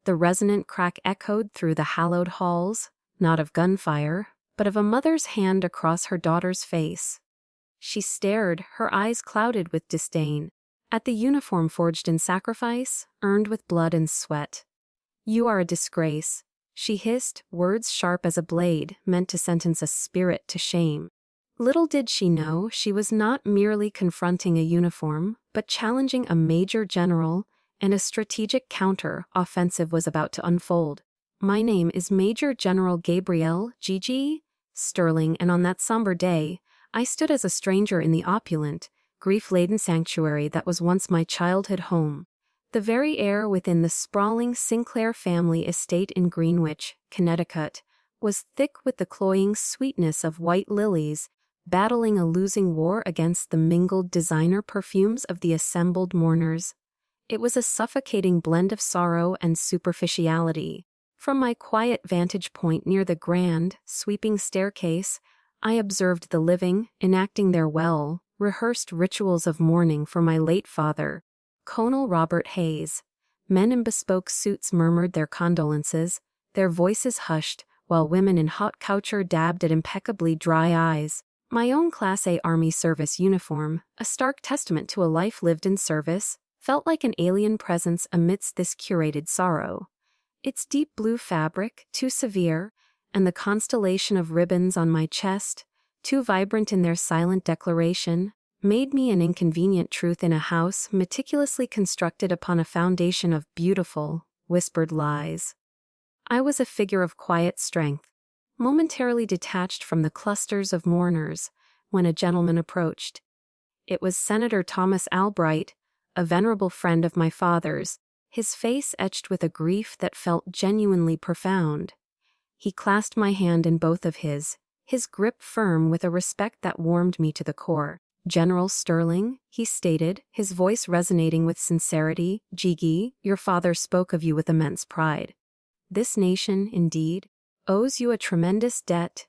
The resonant crack echoed through the hallowed halls, not of gunfire, but of a mother's hand across her daughter's face. She stared, her eyes clouded with disdain, at the uniform forged in sacrifice, earned with blood and sweat. "You are a disgrace," she hissed, words sharp as a blade, meant to sentence a spirit to shame. Little did she know she was not merely confronting a uniform, but challenging a major general, and a strategic counter-offensive was about to unfold. "My name is Major General Gabrielle Gigi Sterling, and on that somber day, I stood as a stranger in the opulent, grief-laden sanctuary that was once my childhood home. The very air within the sprawling Sinclair family estate in Greenwich, Connecticut, was thick with the cloying sweetness of white lilies, battling a losing war against the mingled designer perfumes of the assembled mourners. It was a suffocating blend of sorrow and superficiality. From my quiet vantage point near the grand, sweeping staircase, I observed the living enacting their well-rehearsed rituals of mourning for my late father, Colonel Robert Hayes. Men in bespoke suits murmured their condolences, their voices hushed, while women in haute couture dabbed at impeccably dry eyes. My own Class A Army service uniform, a stark testament to a life lived in service, felt like an alien presence amidst this curated sorrow. Its deep blue fabric, too severe, and the constellation of ribbons on my chest, too vibrant in their silent declaration, made me an inconvenient truth in a house meticulously constructed upon a foundation of beautiful, whispered lies. I was a figure of quiet strength, momentarily detached from the clusters of mourners, when a gentleman approached. It was Senator Thomas Albright, a venerable friend of my father's, his face etched with a grief that felt genuinely profound. He clasped my hand in both of his grip firm with a respect that warmed me to the core. "General Sterling," he stated, his voice resonating with sincerity, "Gigi, your father spoke of you with immense pride. This nation, indeed, owes you a tremendous debt."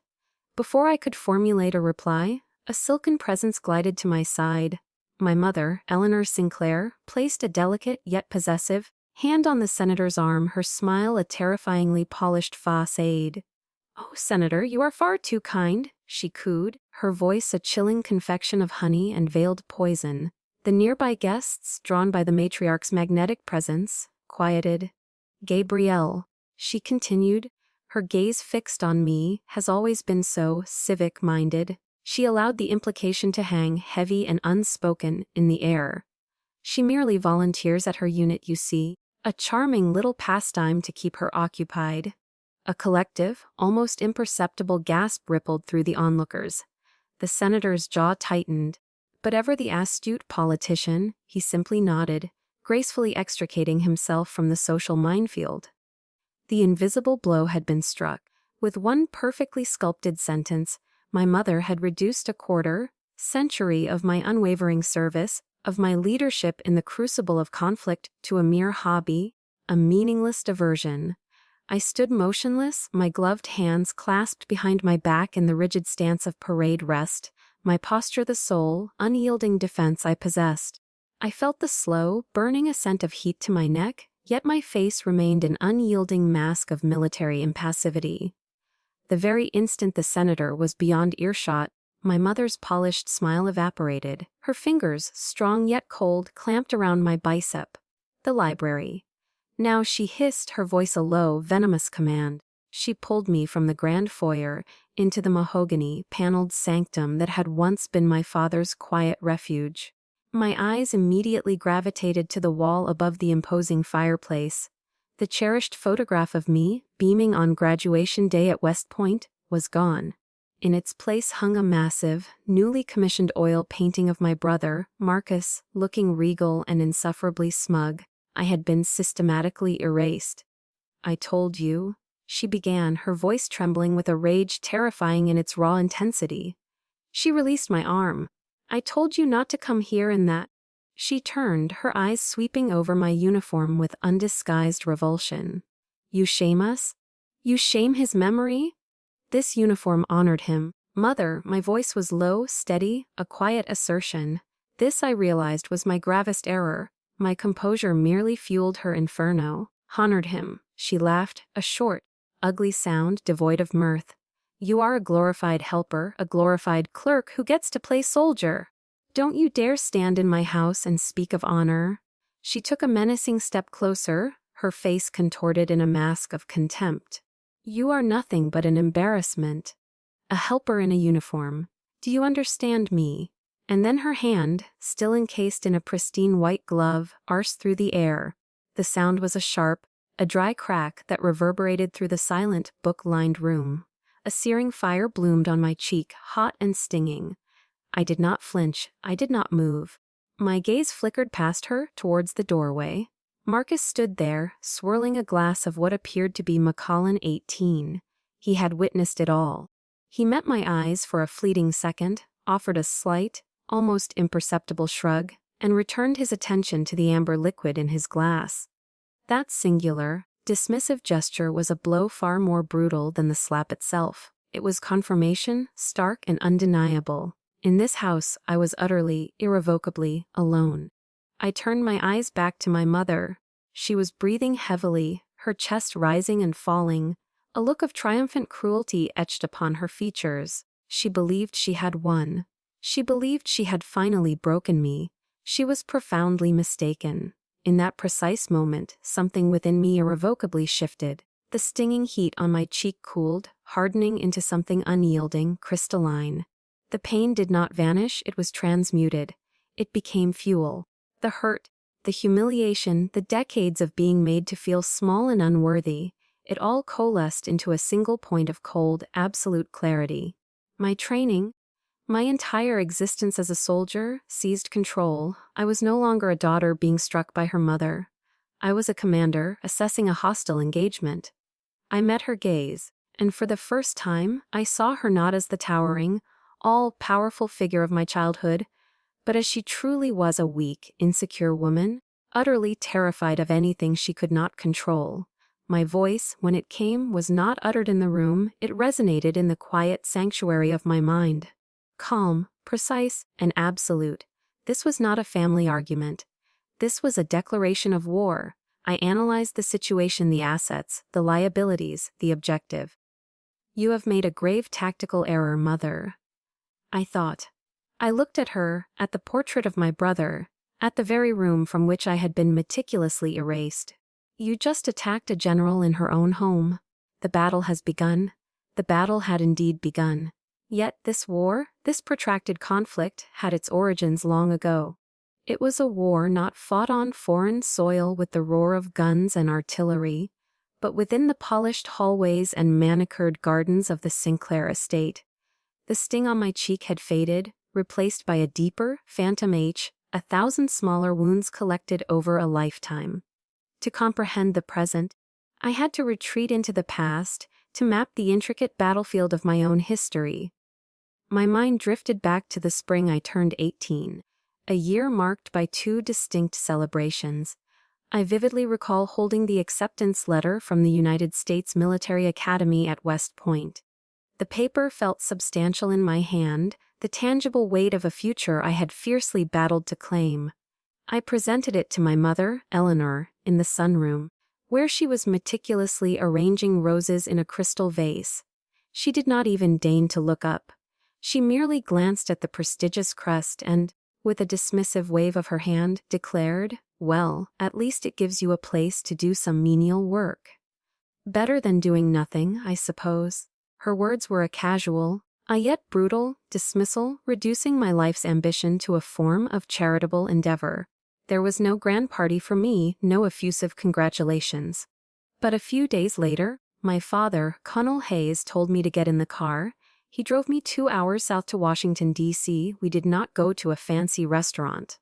Before I could formulate a reply, a silken presence glided to my side. My mother, Eleanor Sinclair, placed a delicate yet possessive hand on the senator's arm, her smile a terrifyingly polished facade. "Oh, Senator, you are far too kind," she cooed, her voice a chilling confection of honey and veiled poison. The nearby guests, drawn by the matriarch's magnetic presence, quieted. "Gabrielle," she continued, her gaze fixed on me, "has always been so civic-minded." She allowed the implication to hang heavy and unspoken in the air. "She merely volunteers at her unit, you see." A charming little pastime to keep her occupied. A collective, almost imperceptible gasp rippled through the onlookers. The senator's jaw tightened, but ever the astute politician, he simply nodded, gracefully extricating himself from the social minefield. The invisible blow had been struck. With one perfectly sculpted sentence, my mother had reduced a quarter-century of my unwavering service, of my leadership in the crucible of conflict, to a mere hobby, a meaningless diversion. I stood motionless, my gloved hands clasped behind my back in the rigid stance of parade rest, my posture the sole, unyielding defense I possessed. I felt the slow, burning ascent of heat to my neck, yet my face remained an unyielding mask of military impassivity. The very instant the senator was beyond earshot, my mother's polished smile evaporated. Her fingers, strong yet cold, clamped around my bicep. "The library." Now, she hissed, her voice a low, venomous command. She pulled me from the grand foyer into the mahogany-paneled sanctum that had once been my father's quiet refuge. My eyes immediately gravitated to the wall above the imposing fireplace. The cherished photograph of me, beaming on graduation day at West Point, was gone. In its place hung a massive, newly commissioned oil painting of my brother, Marcus, looking regal and insufferably smug. I had been systematically erased. "I told you," she began, her voice trembling with a rage terrifying in its raw intensity. She released my arm. "I told you not to come here and that." She turned, her eyes sweeping over my uniform with undisguised revulsion. "You shame us? You shame his memory?" This uniform honored him. "Mother," my voice was low, steady, a quiet assertion. This, I realized, was my gravest error. My composure merely fueled her inferno. Honored him, she laughed, a short, ugly sound devoid of mirth. You are a glorified helper, a glorified clerk who gets to play soldier. Don't you dare stand in my house and speak of honor. She took a menacing step closer, her face contorted in a mask of contempt. You are nothing but an embarrassment. A helper in a uniform. Do you understand me? And then her hand, still encased in a pristine white glove, arched through the air. The sound was a dry crack that reverberated through the silent, book-lined room. A searing fire bloomed on my cheek, hot and stinging. I did not flinch, I did not move. My gaze flickered past her, towards the doorway. Marcus stood there, swirling a glass of what appeared to be Macallan 18. He had witnessed it all. He met my eyes for a fleeting second, offered a slight, almost imperceptible shrug, and returned his attention to the amber liquid in his glass. That singular, dismissive gesture was a blow far more brutal than the slap itself. It was confirmation, stark and undeniable. In this house, I was utterly, irrevocably, alone. I turned my eyes back to my mother. She was breathing heavily, her chest rising and falling, a look of triumphant cruelty etched upon her features. She believed she had won. She believed she had finally broken me. She was profoundly mistaken. In that precise moment, something within me irrevocably shifted. The stinging heat on my cheek cooled, hardening into something unyielding, crystalline. The pain did not vanish, it was transmuted. It became fuel. The hurt, the humiliation, the decades of being made to feel small and unworthy, it all coalesced into a single point of cold, absolute clarity. My training, my entire existence as a soldier, seized control. I was no longer a daughter being struck by her mother. I was a commander, assessing a hostile engagement. I met her gaze, and for the first time, I saw her not as the towering, all-powerful figure of my childhood, but as she truly was, a weak, insecure woman, utterly terrified of anything she could not control. My voice, when it came, was not uttered in the room, it resonated in the quiet sanctuary of my mind. Calm, precise, and absolute. This was not a family argument. This was a declaration of war. I analyzed the situation, the assets, the liabilities, the objective. You have made a grave tactical error, Mother. I thought. I looked at her, at the portrait of my brother, at the very room from which I had been meticulously erased. You just attacked a general in her own home. The battle has begun. The battle had indeed begun. Yet this war, this protracted conflict, had its origins long ago. It was a war not fought on foreign soil with the roar of guns and artillery, but within the polished hallways and manicured gardens of the Sinclair estate. The sting on my cheek had faded, replaced by a deeper, phantom ache, 1,000 smaller wounds collected over a lifetime. To comprehend the present, I had to retreat into the past, to map the intricate battlefield of my own history. My mind drifted back to the spring I turned 18, a year marked by two distinct celebrations. I vividly recall holding the acceptance letter from the United States Military Academy at West Point. The paper felt substantial in my hand, the tangible weight of a future I had fiercely battled to claim. I presented it to my mother, Eleanor, in the sunroom, where she was meticulously arranging roses in a crystal vase. She did not even deign to look up. She merely glanced at the prestigious crest and, with a dismissive wave of her hand, declared, "Well, at least it gives you a place to do some menial work. Better than doing nothing, I suppose." Her words were a casual, yet brutal, dismissal, reducing my life's ambition to a form of charitable endeavor. There was no grand party for me, no effusive congratulations. But a few days later, my father, Colonel Hayes, told me to get in the car. He drove me 2 hours south to Washington, D.C. We did not go to a fancy restaurant.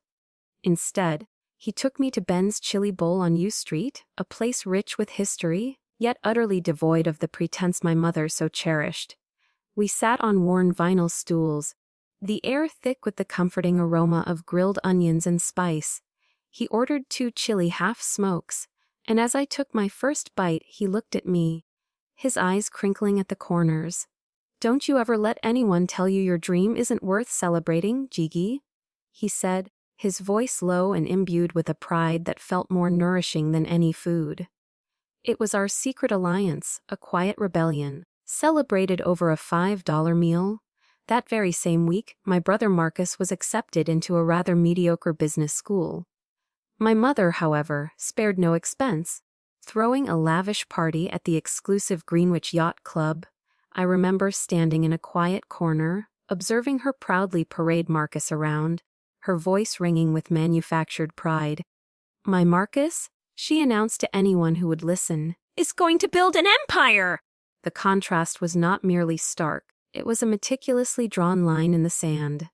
Instead, he took me to Ben's Chili Bowl on U Street, a place rich with history, yet utterly devoid of the pretense my mother so cherished. We sat on worn vinyl stools, the air thick with the comforting aroma of grilled onions and spice. He ordered 2 chili half-smokes, and as I took my first bite, he looked at me, his eyes crinkling at the corners. "Don't you ever let anyone tell you your dream isn't worth celebrating, Jiggy," he said, his voice low and imbued with a pride that felt more nourishing than any food. It was our secret alliance, a quiet rebellion, celebrated over a $5 meal. That very same week, my brother Marcus was accepted into a rather mediocre business school. My mother, however, spared no expense, throwing a lavish party at the exclusive Greenwich Yacht Club. I remember standing in a quiet corner, observing her proudly parade Marcus around, her voice ringing with manufactured pride. "My Marcus," she announced to anyone who would listen, "is going to build an empire!" The contrast was not merely stark, it was a meticulously drawn line in the sand.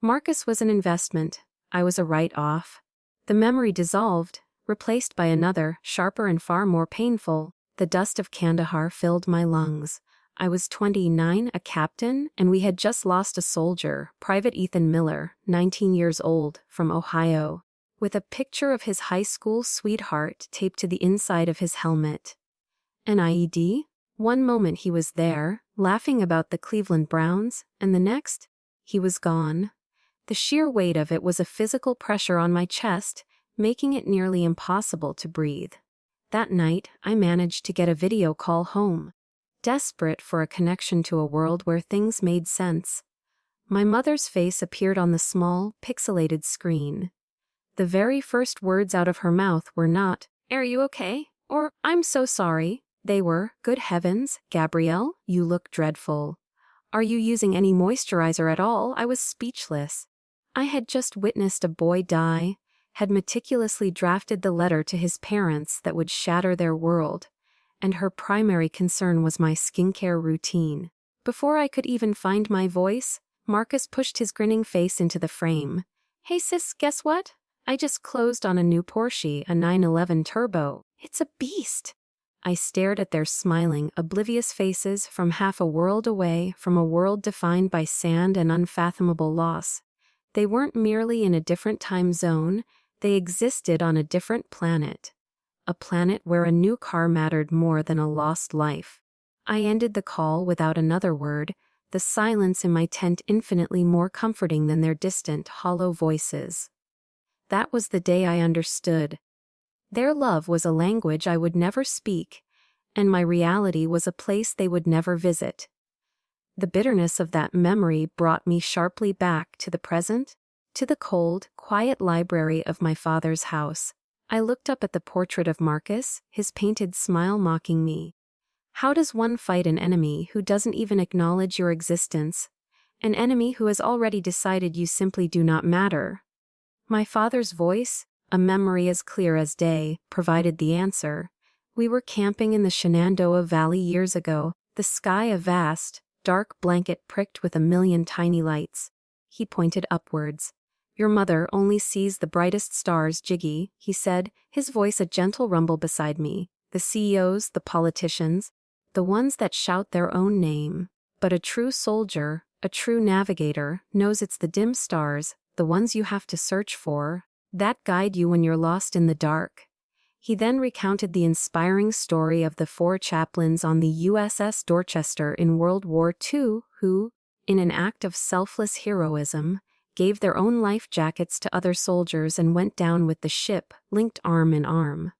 Marcus was an investment, I was a write-off. The memory dissolved, replaced by another, sharper and far more painful. The dust of Kandahar filled my lungs. I was 29, a captain, and we had just lost a soldier, Private Ethan Miller, 19 years old, from Ohio, with a picture of his high school sweetheart taped to the inside of his helmet. An IED? One moment he was there, laughing about the Cleveland Browns, and the next, he was gone. The sheer weight of it was a physical pressure on my chest, making it nearly impossible to breathe. That night, I managed to get a video call home, desperate for a connection to a world where things made sense. My mother's face appeared on the small, pixelated screen. The very first words out of her mouth were not, "Are you okay?" or "I'm so sorry." They were, "Good heavens, Gabrielle, you look dreadful. Are you using any moisturizer at all?" I was speechless. I had just witnessed a boy die, had meticulously drafted the letter to his parents that would shatter their world, and her primary concern was my skincare routine. Before I could even find my voice, Marcus pushed his grinning face into the frame. "Hey sis, guess what? I just closed on a new Porsche, a 911 Turbo. It's a beast." I stared at their smiling, oblivious faces from half a world away, from a world defined by sand and unfathomable loss. They weren't merely in a different time zone, they existed on a different planet. A planet where a new car mattered more than a lost life. I ended the call without another word, the silence in my tent infinitely more comforting than their distant, hollow voices. That was the day I understood. Their love was a language I would never speak, and my reality was a place they would never visit. The bitterness of that memory brought me sharply back to the present, to the cold, quiet library of my father's house. I looked up at the portrait of Marcus, his painted smile mocking me. How does one fight an enemy who doesn't even acknowledge your existence? An enemy who has already decided you simply do not matter? My father's voice, a memory as clear as day, provided the answer. We were camping in the Shenandoah Valley years ago, the sky a vast, dark blanket pricked with a million tiny lights. He pointed upwards. "Your mother only sees the brightest stars, Jiggy," he said, his voice a gentle rumble beside me. "The CEOs, the politicians, the ones that shout their own name. But a true soldier, a true navigator, knows it's the dim stars, the ones you have to search for, that guide you when you're lost in the dark." He then recounted the inspiring story of the 4 chaplains on the USS Dorchester in World War II who, in an act of selfless heroism, gave their own life jackets to other soldiers and went down with the ship, linked arm in arm.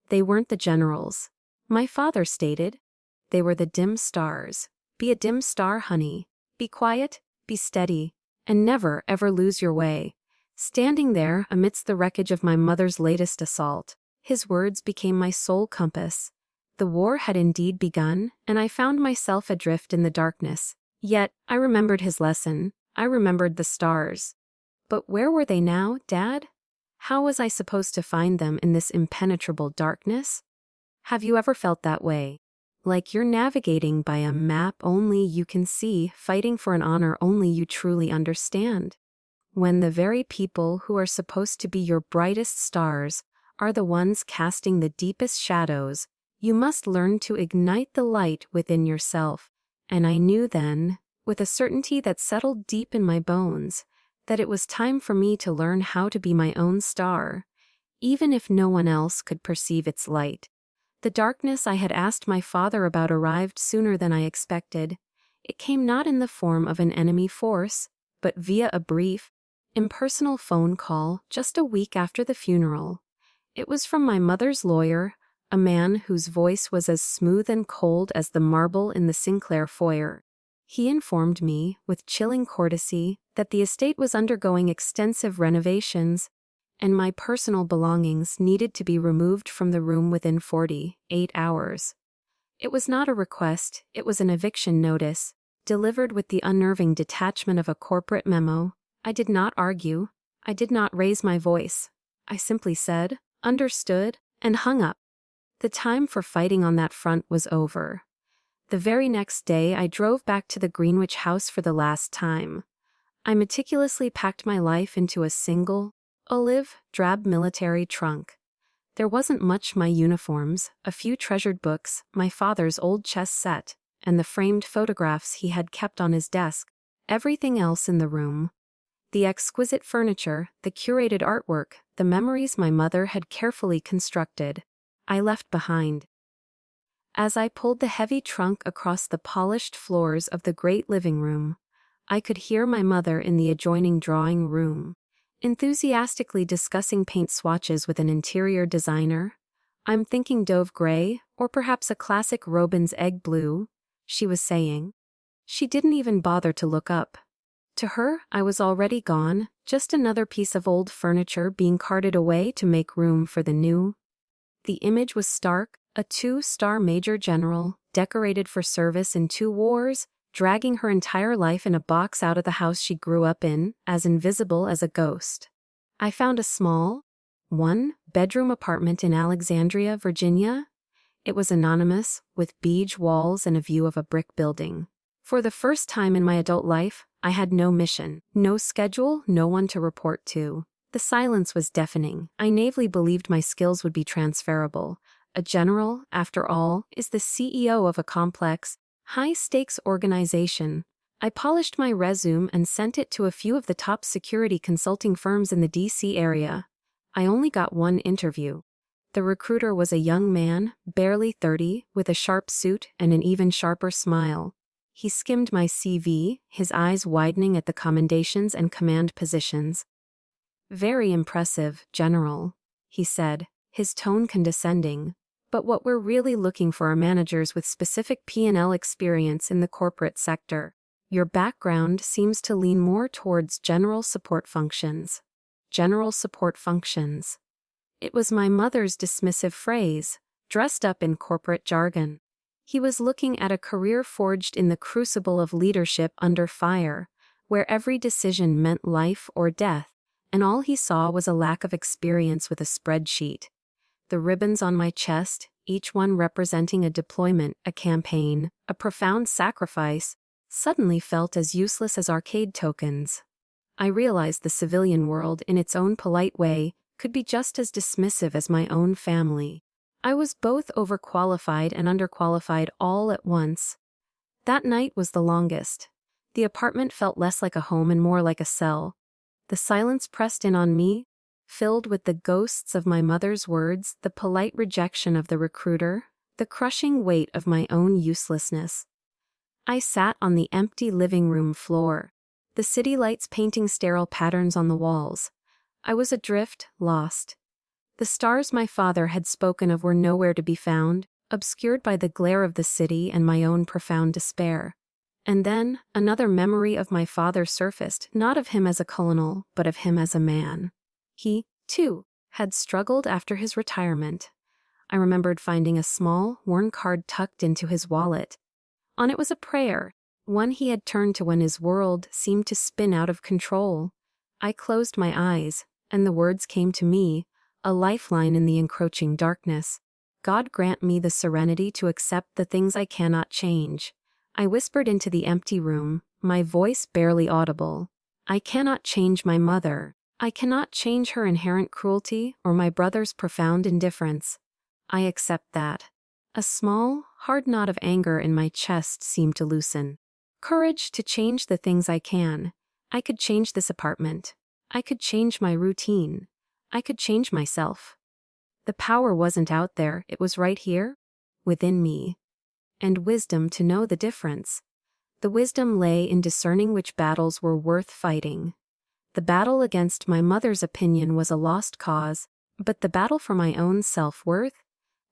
They weren't the generals. My father stated, they were the dim stars. Be a dim star, honey. Be quiet, be steady, and never ever lose your way. Standing there amidst the wreckage of my mother's latest assault, his words became my sole compass. The war had indeed begun, and I found myself adrift in the darkness. Yet, I remembered his lesson. I remembered the stars. But where were they now, Dad? How was I supposed to find them in this impenetrable darkness? Have you ever felt that way? Like you're navigating by a map only you can see, fighting for an honor only you truly understand. When the very people who are supposed to be your brightest stars are the ones casting the deepest shadows, you must learn to ignite the light within yourself. And I knew then, with a certainty that settled deep in my bones, that it was time for me to learn how to be my own star, even if no one else could perceive its light. The darkness I had asked my father about arrived sooner than I expected. It came not in the form of an enemy force, but via a brief, impersonal phone call just a week after the funeral. It was from my mother's lawyer, a man whose voice was as smooth and cold as the marble in the Sinclair foyer. He informed me, with chilling courtesy, that the estate was undergoing extensive renovations, and my personal belongings needed to be removed from the room within 48 hours. It was not a request, it was an eviction notice, delivered with the unnerving detachment of a corporate memo. I did not argue. I did not raise my voice. I simply said, "Understood," and hung up. The time for fighting on that front was over. The very next day I drove back to the Greenwich house for the last time. I meticulously packed my life into a single, olive, drab military trunk. There wasn't much: my uniforms, a few treasured books, my father's old chess set, and the framed photographs he had kept on his desk. Everything else in the room, the exquisite furniture, the curated artwork, the memories my mother had carefully constructed, I left behind. As I pulled the heavy trunk across the polished floors of the great living room, I could hear my mother in the adjoining drawing room, enthusiastically discussing paint swatches with an interior designer. "I'm thinking Dove Gray, or perhaps a classic Robin's Egg Blue," she was saying. She didn't even bother to look up. To her, I was already gone, just another piece of old furniture being carted away to make room for the new. The image was stark: a 2-star major general, decorated for service in 2 wars, dragging her entire life in a box out of the house she grew up in, as invisible as a ghost. I found a small, 1-bedroom apartment in Alexandria, Virginia. It was anonymous, with beige walls and a view of a brick building. For the first time in my adult life, I had no mission, no schedule, no one to report to. The silence was deafening. I naively believed my skills would be transferable. A general, after all, is the CEO of a complex, high-stakes organization. I polished my resume and sent it to a few of the top security consulting firms in the D.C. area. I only got one interview. The recruiter was a young man, barely 30, with a sharp suit and an even sharper smile. He skimmed my CV, his eyes widening at the commendations and command positions. "Very impressive, General," he said, his tone condescending. "But what we're really looking for are managers with specific P&L experience in the corporate sector. Your background seems to lean more towards general support functions." General support functions. It was my mother's dismissive phrase, dressed up in corporate jargon. He was looking at a career forged in the crucible of leadership under fire, where every decision meant life or death, and all he saw was a lack of experience with a spreadsheet. The ribbons on my chest, each one representing a deployment, a campaign, a profound sacrifice, suddenly felt as useless as arcade tokens. I realized the civilian world, in its own polite way, could be just as dismissive as my own family. I was both overqualified and underqualified all at once. That night was the longest. The apartment felt less like a home and more like a cell. The silence pressed in on me, filled with the ghosts of my mother's words, the polite rejection of the recruiter, the crushing weight of my own uselessness. I sat on the empty living room floor, the city lights painting sterile patterns on the walls. I was adrift, lost. The stars my father had spoken of were nowhere to be found, obscured by the glare of the city and my own profound despair. And then, another memory of my father surfaced, not of him as a colonel, but of him as a man. He, too, had struggled after his retirement. I remembered finding a small, worn card tucked into his wallet. On it was a prayer, one he had turned to when his world seemed to spin out of control. I closed my eyes, and the words came to me, a lifeline in the encroaching darkness. "God grant me the serenity to accept the things I cannot change." I whispered into the empty room, my voice barely audible. "I cannot change my mother. I cannot change her inherent cruelty or my brother's profound indifference. I accept that." A small, hard knot of anger in my chest seemed to loosen. Courage to change the things I can. I could change this apartment. I could change my routine. I could change myself. The power wasn't out there, it was right here, within me. And wisdom to know the difference. The wisdom lay in discerning which battles were worth fighting. The battle against my mother's opinion was a lost cause, but the battle for my own self-worth,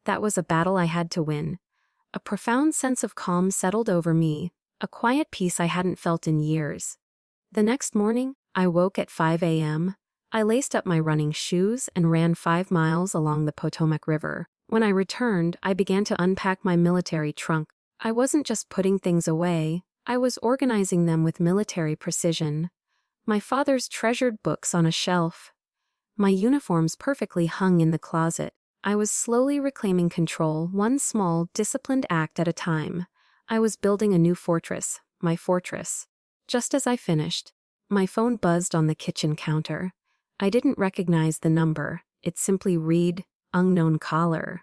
That was a battle I had to win. A profound sense of calm settled over me, a quiet peace I hadn't felt in years. The next morning, I woke at 5 a.m. I laced up my running shoes and ran 5 miles along the Potomac River. When I returned, I began to unpack my military trunk. I wasn't just putting things away, I was organizing them with military precision. My father's treasured books on a shelf. My uniforms perfectly hung in the closet. I was slowly reclaiming control, one small, disciplined act at a time. I was building a new fortress, my fortress. Just as I finished, my phone buzzed on the kitchen counter. I didn't recognize the number. It simply read, "Unknown caller."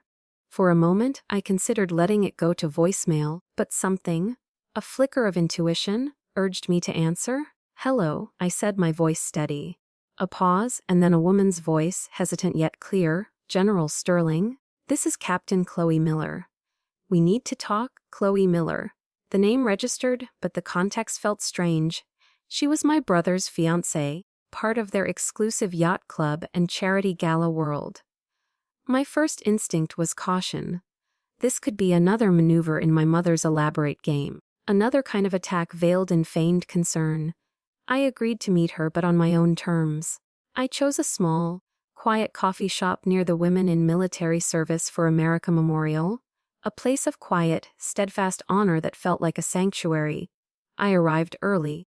For a moment, I considered letting it go to voicemail, but something, a flicker of intuition, urged me to answer. "Hello," I said, my voice steady. A pause, and then a woman's voice, hesitant yet clear. "General Sterling, this is Captain Chloe Miller." "We need to talk." Chloe Miller. The name registered, but the context felt strange. She was my brother's fiancée, part of their exclusive yacht club and charity gala world. My first instinct was caution. This could be another maneuver in my mother's elaborate game, another kind of attack veiled in feigned concern. I agreed to meet her, but on my own terms. I chose a small, quiet coffee shop near the Women in Military Service for America Memorial, a place of quiet, steadfast honor that felt like a sanctuary. I arrived early,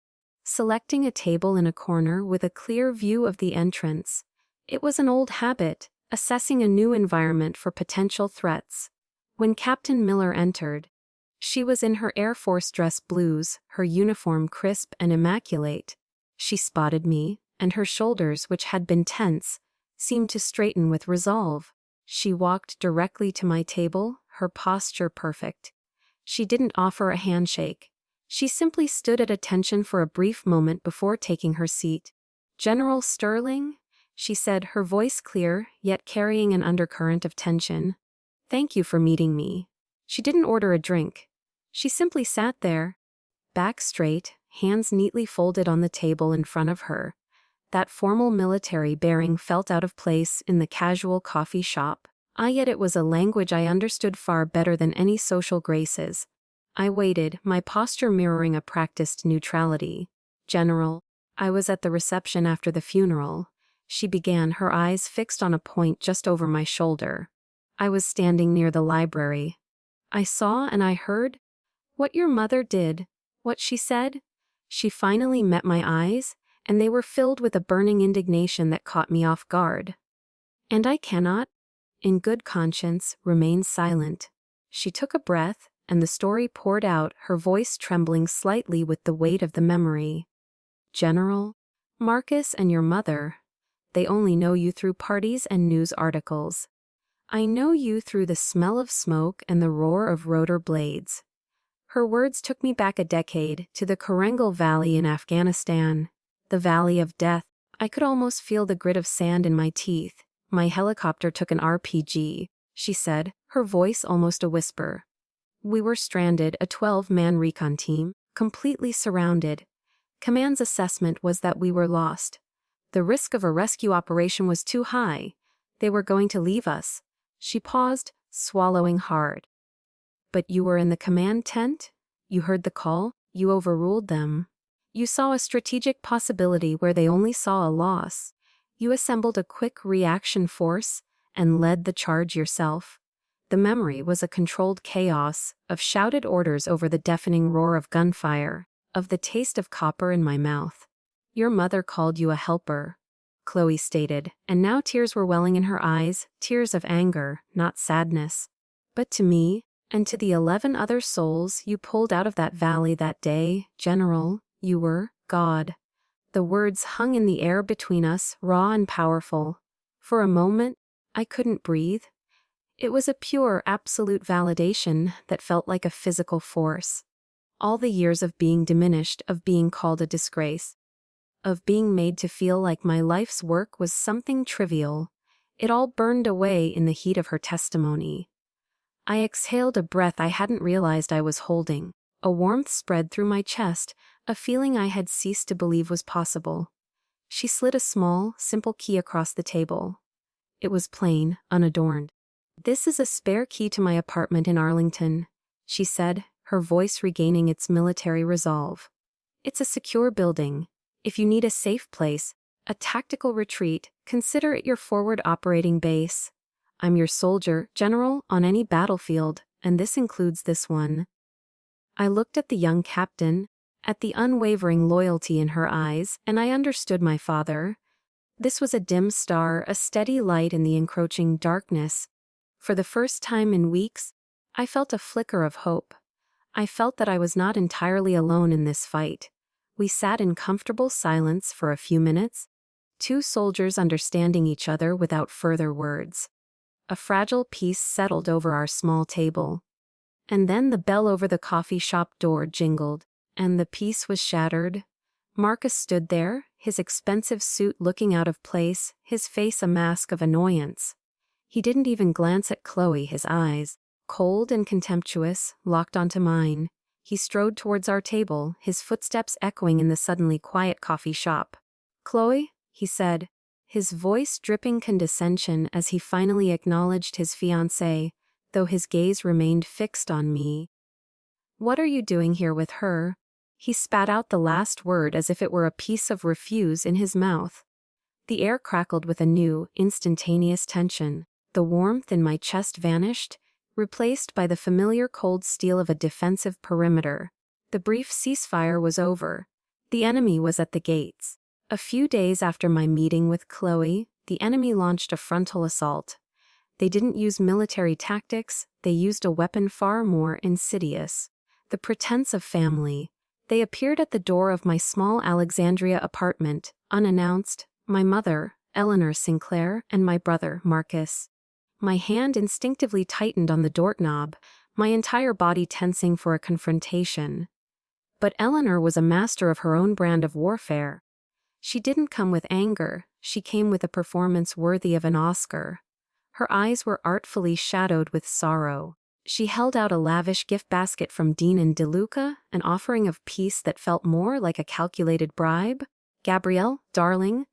selecting a table in a corner with a clear view of the entrance. It was an old habit, assessing a new environment for potential threats. When Captain Miller entered, she was in her Air Force dress blues, her uniform crisp and immaculate. She spotted me, and her shoulders, which had been tense, seemed to straighten with resolve. She walked directly to my table, her posture perfect. She didn't offer a handshake. She simply stood at attention for a brief moment before taking her seat. "General Sterling?" she said, her voice clear, yet carrying an undercurrent of tension. "Thank you for meeting me." She didn't order a drink. She simply sat there, back straight, hands neatly folded on the table in front of her. That formal military bearing felt out of place in the casual coffee shop. Yet it was a language I understood far better than any social graces. I waited, my posture mirroring a practiced neutrality. "General." I was at the reception after the funeral. She began, her eyes fixed on a point just over my shoulder. I was standing near the library. "I saw and I heard what your mother did, what she said." She finally met my eyes, and they were filled with a burning indignation that caught me off guard. "And I cannot, in good conscience, remain silent." She took a breath, and the story poured out, her voice trembling slightly with the weight of the memory. "General, Marcus and your mother, they only know you through parties and news articles. I know you through the smell of smoke and the roar of rotor blades." Her words took me back a decade, to the Korengal Valley in Afghanistan, the Valley of Death. I could almost feel the grit of sand in my teeth. "My helicopter took an RPG, she said, her voice almost a whisper. "We were stranded, a 12-man recon team, completely surrounded. Command's assessment was that we were lost. The risk of a rescue operation was too high. They were going to leave us." She paused, swallowing hard. "But you were in the command tent? You heard the call? You overruled them. You saw a strategic possibility where they only saw a loss. You assembled a quick reaction force and led the charge yourself." The memory was a controlled chaos of shouted orders over the deafening roar of gunfire, of the taste of copper in my mouth. "Your mother called you a helper," Chloe stated, and now tears were welling in her eyes, tears of anger, not sadness. "But to me, and to the 11 other souls you pulled out of that valley that day, General, you were God." The words hung in the air between us, raw and powerful. For a moment, I couldn't breathe. It was a pure, absolute validation that felt like a physical force. All the years of being diminished, of being called a disgrace, of being made to feel like my life's work was something trivial, it all burned away in the heat of her testimony. I exhaled a breath I hadn't realized I was holding. A warmth spread through my chest, a feeling I had ceased to believe was possible. She slid a small, simple key across the table. It was plain, unadorned. "This is a spare key to my apartment in Arlington," she said, her voice regaining its military resolve. "It's a secure building. If you need a safe place, a tactical retreat, consider it your forward operating base. I'm your soldier, general, on any battlefield, and this includes this one." I looked at the young captain, at the unwavering loyalty in her eyes, and I understood my father. This was a dim star, a steady light in the encroaching darkness. For the first time in weeks, I felt a flicker of hope. I felt that I was not entirely alone in this fight. We sat in comfortable silence for a few minutes, two soldiers understanding each other without further words. A fragile peace settled over our small table. And then the bell over the coffee shop door jingled, and the peace was shattered. Marcus stood there, his expensive suit looking out of place, his face a mask of annoyance. He didn't even glance at Chloe, his eyes, cold and contemptuous, locked onto mine. He strode towards our table, his footsteps echoing in the suddenly quiet coffee shop. "Chloe," he said, his voice dripping condescension as he finally acknowledged his fiancée, though his gaze remained fixed on me. "What are you doing here with her?" He spat out the last word as if it were a piece of refuse in his mouth. The air crackled with a new, instantaneous tension. The warmth in my chest vanished, replaced by the familiar cold steel of a defensive perimeter. The brief ceasefire was over. The enemy was at the gates. A few days after my meeting with Chloe, the enemy launched a frontal assault. They didn't use military tactics, they used a weapon far more insidious: the pretense of family. They appeared at the door of my small Alexandria apartment, unannounced, my mother, Eleanor Sinclair, and my brother, Marcus. My hand instinctively tightened on the doorknob, my entire body tensing for a confrontation. But Eleanor was a master of her own brand of warfare. She didn't come with anger, she came with a performance worthy of an Oscar. Her eyes were artfully shadowed with sorrow. She held out a lavish gift basket from Dean and DeLuca, an offering of peace that felt more like a calculated bribe. "Gabrielle, darling,"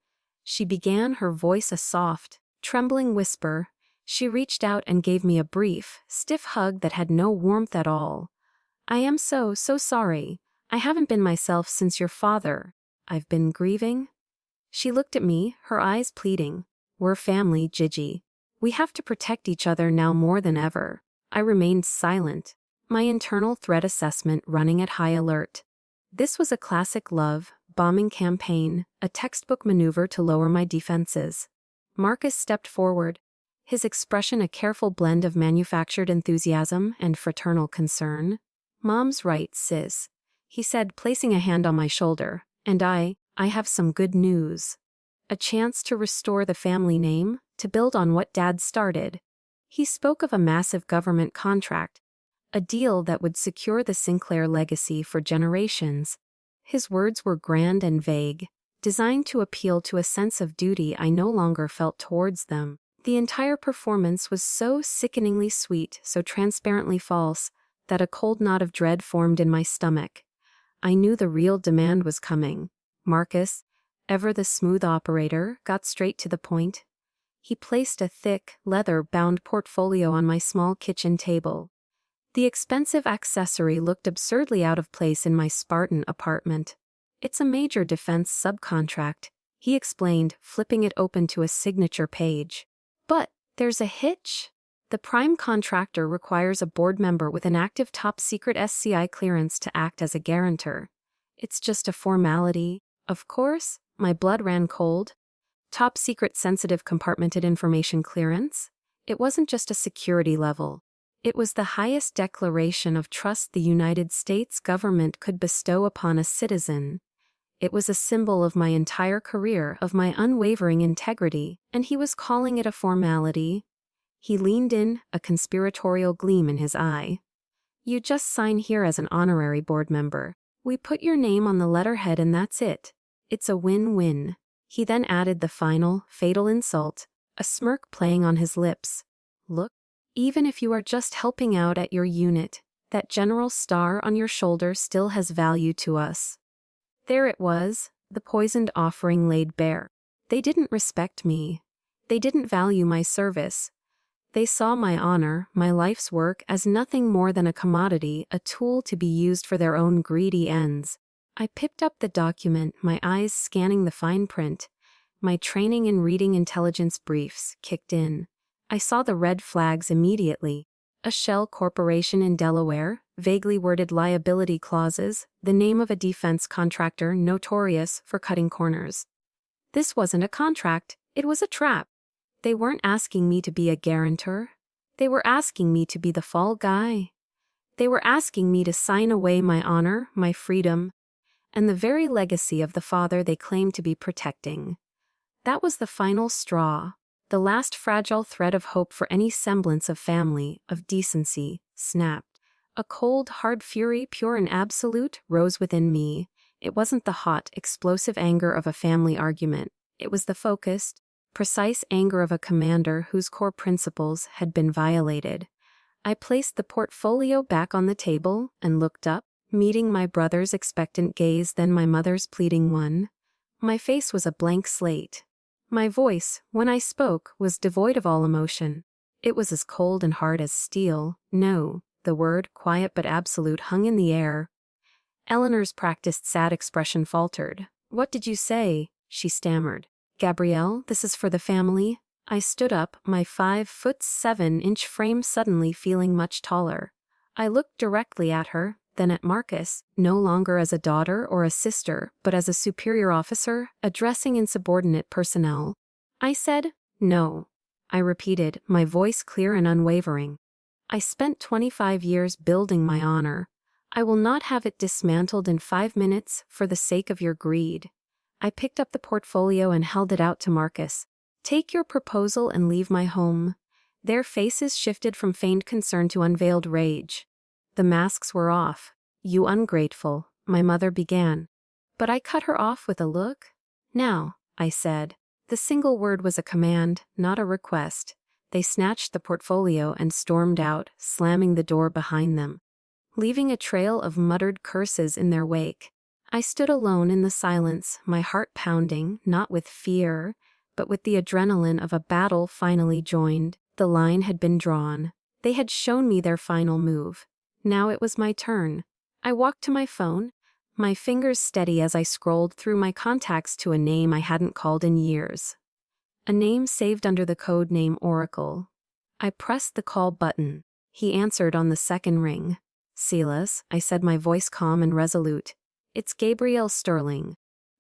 she began, her voice a soft, trembling whisper. She reached out and gave me a brief, stiff hug that had no warmth at all. "I am so sorry. I haven't been myself since your father. I've been grieving." She looked at me, her eyes pleading. "We're family, Gigi. We have to protect each other now more than ever." I remained silent, my internal threat assessment running at high alert. This was a classic love bombing campaign, a textbook maneuver to lower my defenses. Marcus stepped forward, his expression a careful blend of manufactured enthusiasm and fraternal concern. "Mom's right, sis," he said, placing a hand on my shoulder, "and I have some good news. A chance to restore the family name, to build on what Dad started." He spoke of a massive government contract, a deal that would secure the Sinclair legacy for generations. His words were grand and vague, designed to appeal to a sense of duty I no longer felt towards them. The entire performance was so sickeningly sweet, so transparently false, that a cold knot of dread formed in my stomach. I knew the real demand was coming. Marcus, ever the smooth operator, got straight to the point. He placed a thick, leather-bound portfolio on my small kitchen table. The expensive accessory looked absurdly out of place in my Spartan apartment. "It's a major defense subcontract," he explained, flipping it open to a signature page. "But there's a hitch. The prime contractor requires a board member with an active top-secret SCI clearance to act as a guarantor. It's just a formality, of course." My blood ran cold. Top secret sensitive compartmented information clearance? It wasn't just a security level. It was the highest declaration of trust the United States government could bestow upon a citizen. It was a symbol of my entire career, of my unwavering integrity, and he was calling it a formality. He leaned in, a conspiratorial gleam in his eye. "You just sign here as an honorary board member. We put your name on the letterhead and that's it. It's a win-win." He then added the final, fatal insult, a smirk playing on his lips. "Look, even if you are just helping out at your unit, that general star on your shoulder still has value to us." There it was, the poisoned offering laid bare. They didn't respect me. They didn't value my service. They saw my honor, my life's work, as nothing more than a commodity, a tool to be used for their own greedy ends. I picked up the document, my eyes scanning the fine print. My training in reading intelligence briefs kicked in. I saw the red flags immediately. A shell corporation in Delaware, vaguely worded liability clauses, the name of a defense contractor notorious for cutting corners. This wasn't a contract, it was a trap. They weren't asking me to be a guarantor. They were asking me to be the fall guy. They were asking me to sign away my honor, my freedom, and the very legacy of the father they claimed to be protecting. That was the final straw, the last fragile thread of hope for any semblance of family, of decency, snapped. A cold, hard fury, pure and absolute, rose within me. It wasn't the hot, explosive anger of a family argument. It was the focused, precise anger of a commander whose core principles had been violated. I placed the portfolio back on the table and looked up, meeting my brother's expectant gaze, then my mother's pleading one. My face was a blank slate. My voice, when I spoke, was devoid of all emotion. It was as cold and hard as steel. No, the word, quiet but absolute, hung in the air. Eleanor's practiced sad expression faltered. "What did you say?" she stammered. "Gabrielle, this is for the family." I stood up, my 5'7" frame suddenly feeling much taller. I looked directly at her, then at Marcus, no longer as a daughter or a sister, but as a superior officer, addressing insubordinate personnel. I said, "No." I repeated, my voice clear and unwavering. "I spent 25 years building my honor. I will not have it dismantled in 5 minutes for the sake of your greed." I picked up the portfolio and held it out to Marcus. "Take your proposal and leave my home." Their faces shifted from feigned concern to unveiled rage. The masks were off. "You ungrateful," my mother began. But I cut her off with a look. "Now," I said. The single word was a command, not a request. They snatched the portfolio and stormed out, slamming the door behind them, leaving a trail of muttered curses in their wake. I stood alone in the silence, my heart pounding, not with fear, but with the adrenaline of a battle finally joined. The line had been drawn. They had shown me their final move. Now it was my turn. I walked to my phone, my fingers steady as I scrolled through my contacts to a name I hadn't called in years. A name saved under the code name Oracle. I pressed the call button. He answered on the second ring. "Silas," I said, my voice calm and resolute. "It's Gabrielle Sterling.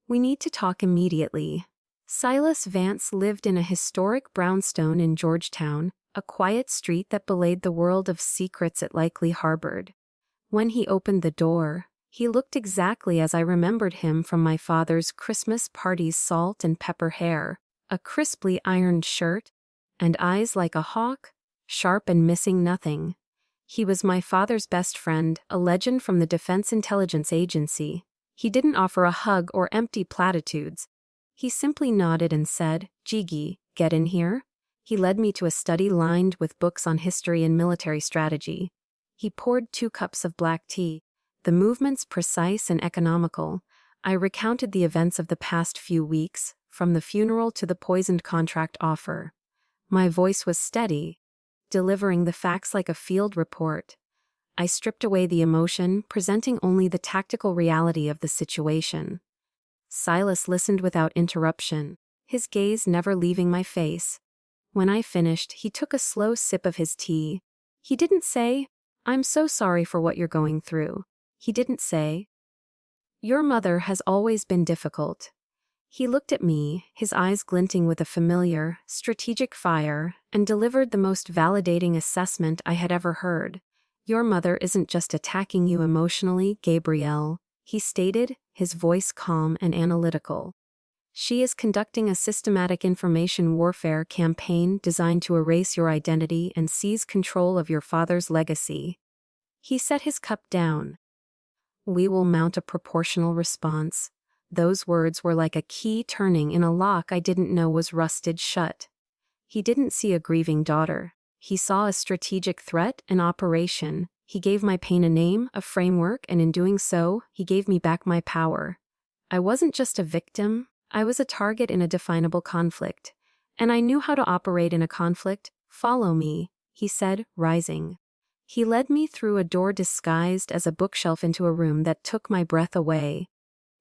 We need to talk immediately." Silas Vance lived in a historic brownstone in Georgetown, a quiet street that belayed the world of secrets it likely harbored. When he opened the door, he looked exactly as I remembered him from my father's Christmas party's salt and pepper hair, a crisply ironed shirt, and eyes like a hawk, sharp and missing nothing. He was my father's best friend, a legend from the Defense Intelligence Agency. He didn't offer a hug or empty platitudes. He simply nodded and said, "Jiggy, get in here." He led me to a study lined with books on history and military strategy. He poured 2 cups of black tea, the movements precise and economical. I recounted the events of the past few weeks, from the funeral to the poisoned contract offer. My voice was steady, delivering the facts like a field report. I stripped away the emotion, presenting only the tactical reality of the situation. Silas listened without interruption, his gaze never leaving my face. When I finished, he took a slow sip of his tea. He didn't say, "I'm so sorry for what you're going through." He didn't say, "Your mother has always been difficult." He looked at me, his eyes glinting with a familiar, strategic fire, and delivered the most validating assessment I had ever heard. "Your mother isn't just attacking you emotionally, Gabrielle," he stated, his voice calm and analytical. "She is conducting a systematic information warfare campaign designed to erase your identity and seize control of your father's legacy." He set his cup down. "We will mount a proportional response." Those words were like a key turning in a lock I didn't know was rusted shut. He didn't see a grieving daughter. He saw a strategic threat, an operation. He gave my pain a name, a framework, and in doing so, he gave me back my power. I wasn't just a victim, I was a target in a definable conflict. And I knew how to operate in a conflict, "Follow me," he said, rising. He led me through a door disguised as a bookshelf into a room that took my breath away.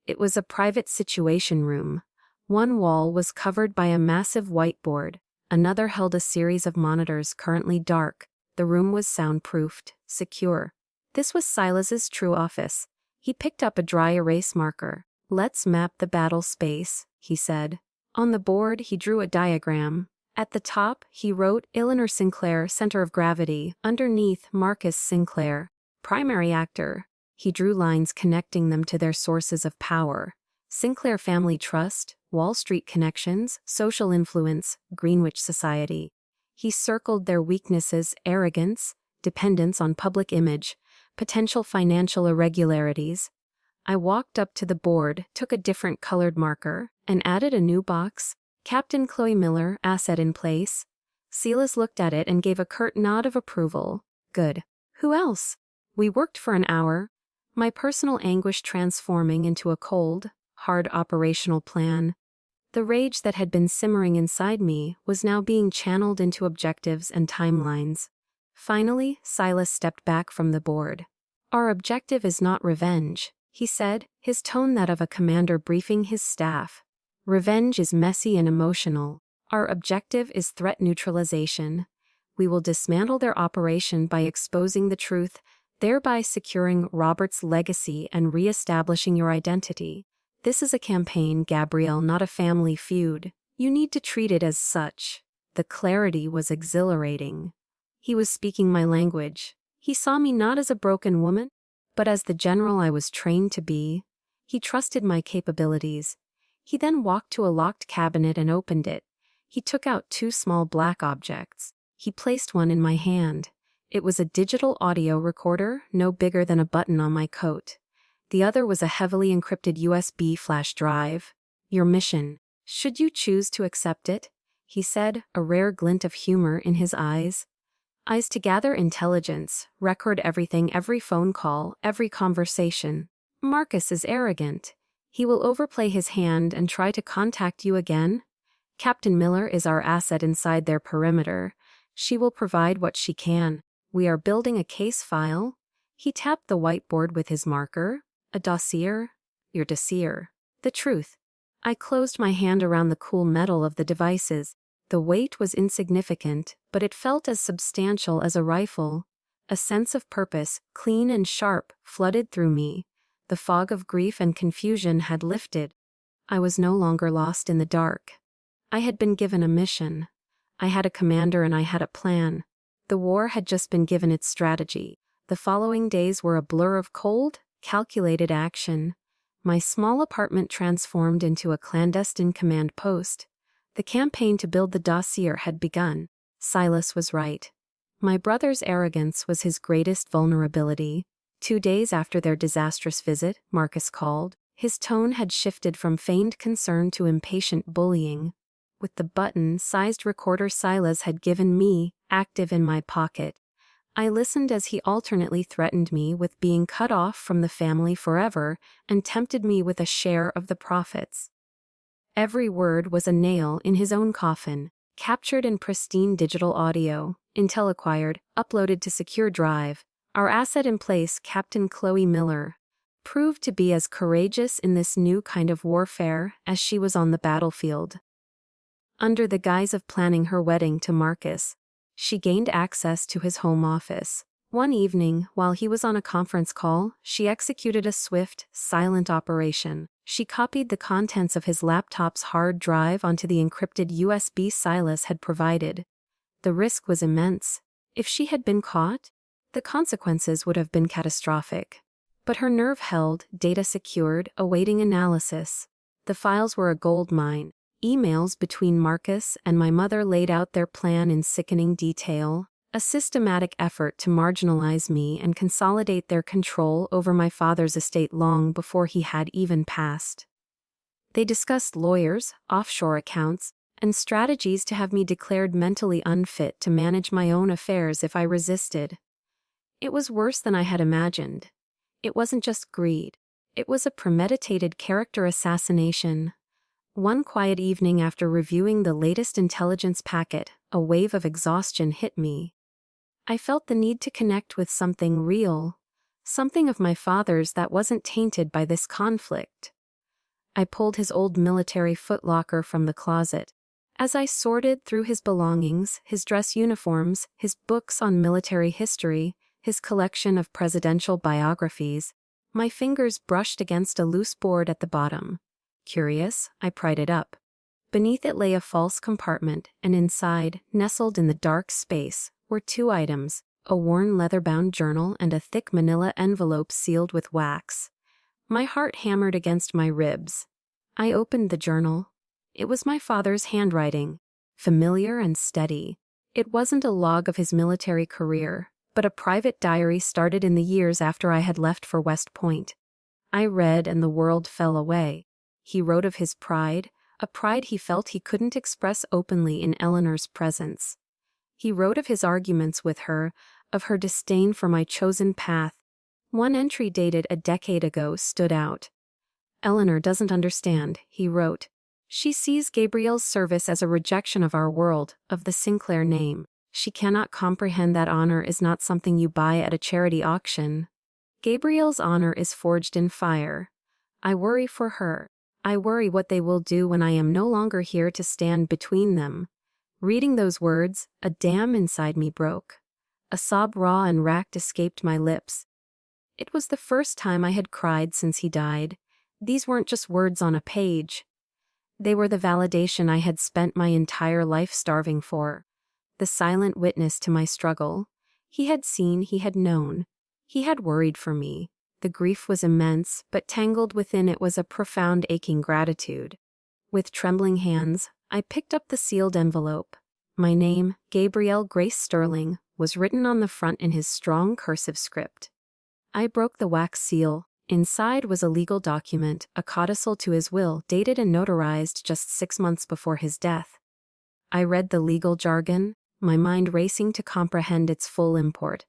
It was a private situation room. One wall was covered by a massive whiteboard, another held a series of monitors currently dark. The room was soundproofed, secure. This was Silas's true office. He picked up a dry erase marker. "Let's map the battle space," he said. On the board, he drew a diagram. At the top, he wrote Eleanor Sinclair, center of gravity. Underneath, Marcus Sinclair, primary actor. He drew lines connecting them to their sources of power. Sinclair Family Trust, Wall Street connections, social influence, Greenwich Society. He circled their weaknesses: arrogance, dependence on public image, potential financial irregularities. I walked up to the board, took a different colored marker, and added a new box. "Captain Chloe Miller, asset in place." Silas looked at it and gave a curt nod of approval. "Good. Who else?" We worked for an hour, my personal anguish transforming into a cold, hard operational plan. The rage that had been simmering inside me was now being channeled into objectives and timelines. Finally, Silas stepped back from the board. "Our objective is not revenge," he said, his tone that of a commander briefing his staff. "Revenge is messy and emotional. Our objective is threat neutralization. We will dismantle their operation by exposing the truth, thereby securing Robert's legacy and re-establishing your identity. This is a campaign, Gabrielle, not a family feud. You need to treat it as such." The clarity was exhilarating. He was speaking my language. He saw me not as a broken woman, but as the general I was trained to be. He trusted my capabilities. He then walked to a locked cabinet and opened it. He took out two small black objects. He placed one in my hand. It was a digital audio recorder, no bigger than a button on my coat. The other was a heavily encrypted USB flash drive. "Your mission. Should you choose to accept it," he said, a rare glint of humor in his eyes. "Eyes to gather intelligence, record everything, every phone call, every conversation. Marcus is arrogant. He will overplay his hand and try to contact you again. Captain Miller is our asset inside their perimeter. She will provide what she can. We are building a case file." He tapped the whiteboard with his marker. "A dossier? Your dossier. The truth." I closed my hand around the cool metal of the devices. The weight was insignificant, but it felt as substantial as a rifle. A sense of purpose, clean and sharp, flooded through me. The fog of grief and confusion had lifted. I was no longer lost in the dark. I had been given a mission. I had a commander and I had a plan. The war had just been given its strategy. The following days were a blur of cold, calculated action. My small apartment transformed into a clandestine command post. The campaign to build the dossier had begun. Silas was right. My brother's arrogance was his greatest vulnerability. 2 days after their disastrous visit, Marcus called. His tone had shifted from feigned concern to impatient bullying. With the button-sized recorder Silas had given me, active in my pocket, I listened as he alternately threatened me with being cut off from the family forever and tempted me with a share of the profits. Every word was a nail in his own coffin, captured in pristine digital audio, IntelliAcquired, uploaded to secure drive. Our asset in place, Captain Chloe Miller, proved to be as courageous in this new kind of warfare as she was on the battlefield. Under the guise of planning her wedding to Marcus, she gained access to his home office. One evening, while he was on a conference call, she executed a swift, silent operation. She copied the contents of his laptop's hard drive onto the encrypted USB Silas had provided. The risk was immense. If she had been caught, the consequences would have been catastrophic. But her nerve held, data secured, awaiting analysis. The files were a gold mine. Emails between Marcus and my mother laid out their plan in sickening detail, a systematic effort to marginalize me and consolidate their control over my father's estate long before he had even passed. They discussed lawyers, offshore accounts, and strategies to have me declared mentally unfit to manage my own affairs if I resisted. It was worse than I had imagined. It wasn't just greed. It was a premeditated character assassination. One quiet evening after reviewing the latest intelligence packet, a wave of exhaustion hit me. I felt the need to connect with something real, something of my father's that wasn't tainted by this conflict. I pulled his old military footlocker from the closet. As I sorted through his belongings, his dress uniforms, his books on military history, his collection of presidential biographies, my fingers brushed against a loose board at the bottom. Curious, I pried it up. Beneath it lay a false compartment, and inside, nestled in the dark space, were two items: a worn leather-bound journal and a thick manila envelope sealed with wax. My heart hammered against my ribs. I opened the journal. It was my father's handwriting, familiar and steady. It wasn't a log of his military career, but a private diary started in the years after I had left for West Point. I read and the world fell away. He wrote of his pride, a pride he felt he couldn't express openly in Eleanor's presence. He wrote of his arguments with her, of her disdain for my chosen path. One entry dated a decade ago stood out. "Eleanor doesn't understand," he wrote. "She sees Gabriel's service as a rejection of our world, of the Sinclair name. She cannot comprehend that honor is not something you buy at a charity auction. Gabriel's honor is forged in fire. I worry for her. I worry what they will do when I am no longer here to stand between them." Reading those words, a dam inside me broke. A sob raw and racked escaped my lips. It was the first time I had cried since he died. These weren't just words on a page. They were the validation I had spent my entire life starving for. The silent witness to my struggle. He had seen, he had known. He had worried for me. The grief was immense, but tangled within it was a profound aching gratitude. With trembling hands, I picked up the sealed envelope. My name, Gabrielle Grace Sterling, was written on the front in his strong cursive script. I broke the wax seal. Inside was a legal document, a codicil to his will, dated and notarized just 6 months before his death. I read the legal jargon, my mind racing to comprehend its full import.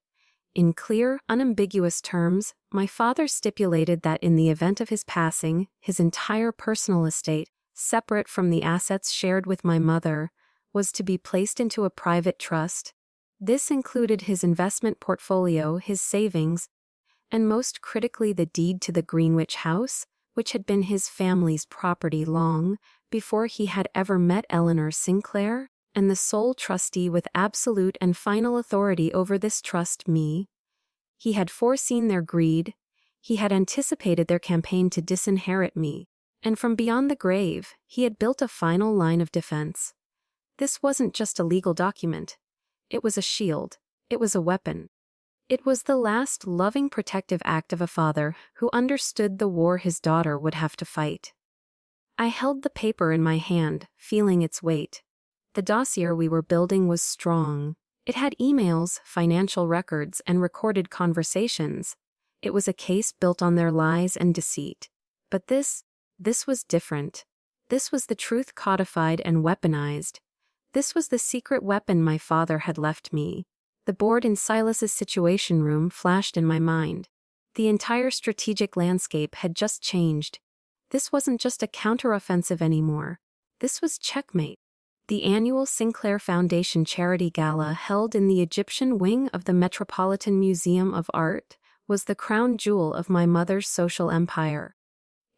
In clear, unambiguous terms, my father stipulated that in the event of his passing, his entire personal estate, separate from the assets shared with my mother, was to be placed into a private trust. This included his investment portfolio, his savings, and most critically the deed to the Greenwich house, which had been his family's property long before he had ever met Eleanor Sinclair, and the sole trustee with absolute and final authority over this trust, me. He had foreseen their greed. He had anticipated their campaign to disinherit me, and from beyond the grave, he had built a final line of defense. This wasn't just a legal document. It was a shield. It was a weapon. It was the last loving protective act of a father who understood the war his daughter would have to fight. I held the paper in my hand, feeling its weight. The dossier we were building was strong. It had emails, financial records, and recorded conversations. It was a case built on their lies and deceit. But this was different. This was the truth codified and weaponized. This was the secret weapon my father had left me. The board in Silas's situation room flashed in my mind. The entire strategic landscape had just changed. This wasn't just a counteroffensive anymore. This was checkmate. The annual Sinclair Foundation Charity Gala, held in the Egyptian wing of the Metropolitan Museum of Art, was the crown jewel of my mother's social empire.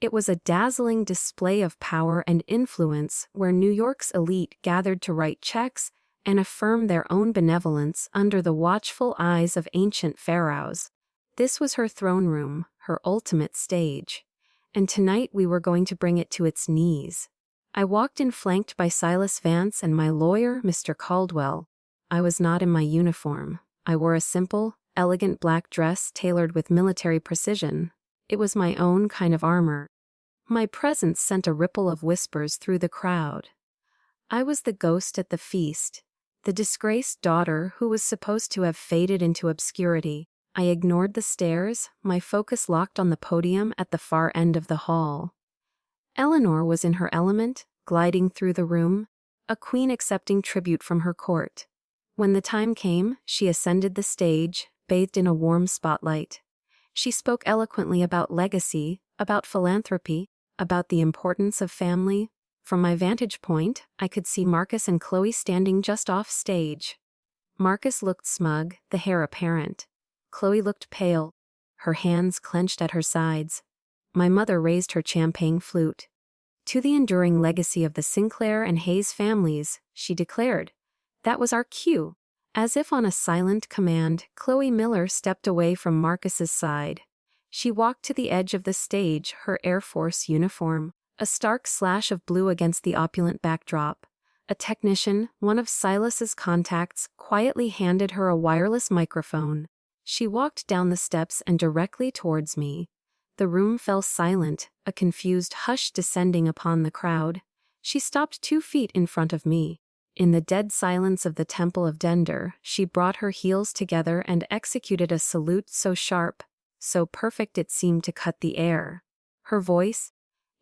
It was a dazzling display of power and influence where New York's elite gathered to write checks and affirm their own benevolence under the watchful eyes of ancient pharaohs. This was her throne room, her ultimate stage. And tonight we were going to bring it to its knees. I walked in flanked by Silas Vance and my lawyer, Mr. Caldwell. I was not in my uniform. I wore a simple, elegant black dress tailored with military precision. It was my own kind of armor. My presence sent a ripple of whispers through the crowd. I was the ghost at the feast, the disgraced daughter who was supposed to have faded into obscurity. I ignored the stares, my focus locked on the podium at the far end of the hall. Eleanor was in her element, gliding through the room, a queen accepting tribute from her court. When the time came, she ascended the stage, bathed in a warm spotlight. She spoke eloquently about legacy, about philanthropy, about the importance of family. From my vantage point, I could see Marcus and Chloe standing just off stage. Marcus looked smug, the hair apparent. Chloe looked pale, her hands clenched at her sides. My mother raised her champagne flute. "To the enduring legacy of the Sinclair and Hayes families," she declared. That was our cue. As if on a silent command, Chloe Miller stepped away from Marcus's side. She walked to the edge of the stage, her Air Force uniform, a stark slash of blue against the opulent backdrop. A technician, one of Silas's contacts, quietly handed her a wireless microphone. She walked down the steps and directly towards me. The room fell silent, a confused hush descending upon the crowd. She stopped 2 feet in front of me. In the dead silence of the Temple of Dender, she brought her heels together and executed a salute so sharp, so perfect it seemed to cut the air. Her voice,